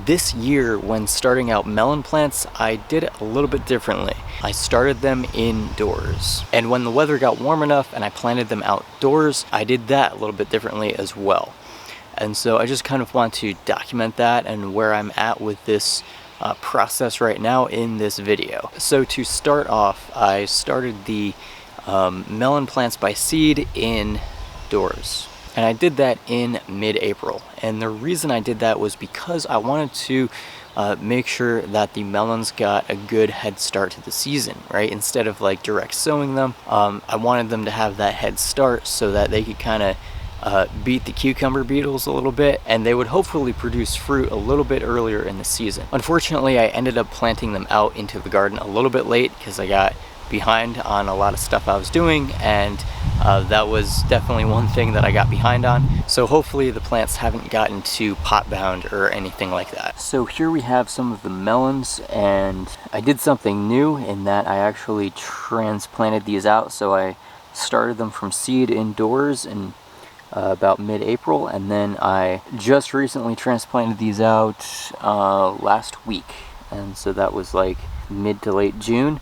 this year, when starting out melon plants, I did it a little bit differently. I started them indoors, and when the weather got warm enough and I planted them outdoors, I did that a little bit differently as well. And so I just kind of want to document that and where I'm at with this process right now in this video. So to start off, I started the melon plants by seed indoors, and I did that in mid-April. And the reason I did that was because I wanted to make sure that the melons got a good head start to the season, right? Instead of like direct sowing them, I wanted them to have that head start so that they could kind of beat the cucumber beetles a little bit, and they would hopefully produce fruit a little bit earlier in the season. Unfortunately, I ended up planting them out into the garden a little bit late because I got behind on a lot of stuff I was doing, and that was definitely one thing that I got behind on. So hopefully the plants haven't gotten too pot bound or anything like that. So here we have some of the melons, and I did something new in that I actually transplanted these out. So I started them from seed indoors in about mid-April, and then I just recently transplanted these out last week, and so that was like mid to late June.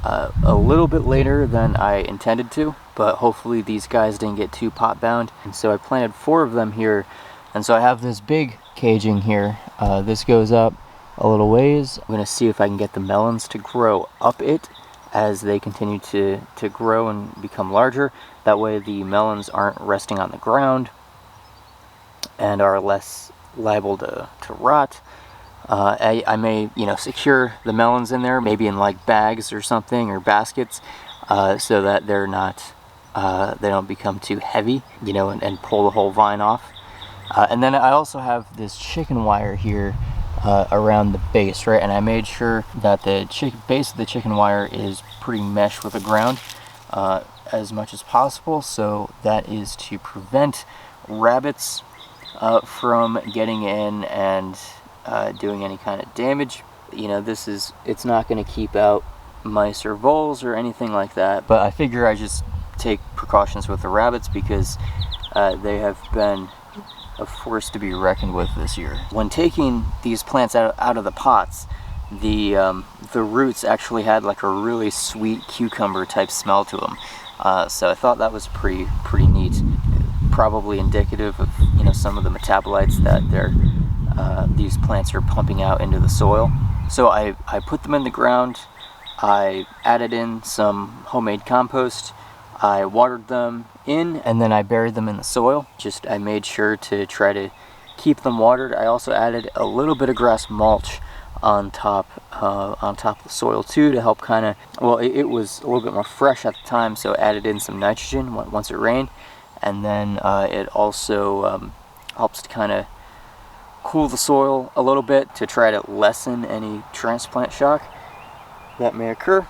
A little bit later than I intended to, but hopefully these guys didn't get too pot bound. And so I planted 4 of them here, and so I have this big caging here. This goes up a little ways. I'm gonna see if I can get the melons to grow up it as they continue to grow and become larger. That way the melons aren't resting on the ground and are less liable to rot. I may, secure the melons in there, maybe in like bags or something, or baskets, so that they're not, they don't become too heavy, and pull the whole vine off. And then I also have this chicken wire here around the base, right? And I made sure that the base of the chicken wire is pretty mesh with the ground as much as possible. So that is to prevent rabbits from getting in and doing any kind of damage. It's not going to keep out mice or voles or anything like that, but I figure I just take precautions with the rabbits because they have been a force to be reckoned with this year. When taking these plants out of the pots, the roots actually had like a really sweet cucumber type smell to them. So I thought that was pretty neat. Probably indicative of some of the metabolites that these plants are pumping out into the soil. So I put them in the ground. I added in some homemade compost. I watered them in, and then I buried them in the soil. I made sure to try to keep them watered. I also added a little bit of grass mulch on top of the soil too, to help it was a little bit more fresh at the time, so I added in some nitrogen once it rained. And then it also helps to kind of cool the soil a little bit to try to lessen any transplant shock that may occur.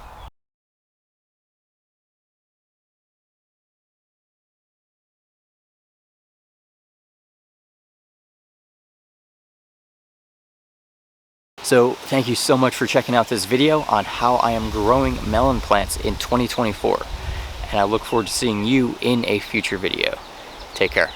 So thank you so much for checking out this video on how I am growing melon plants in 2024. And I look forward to seeing you in a future video. Take care.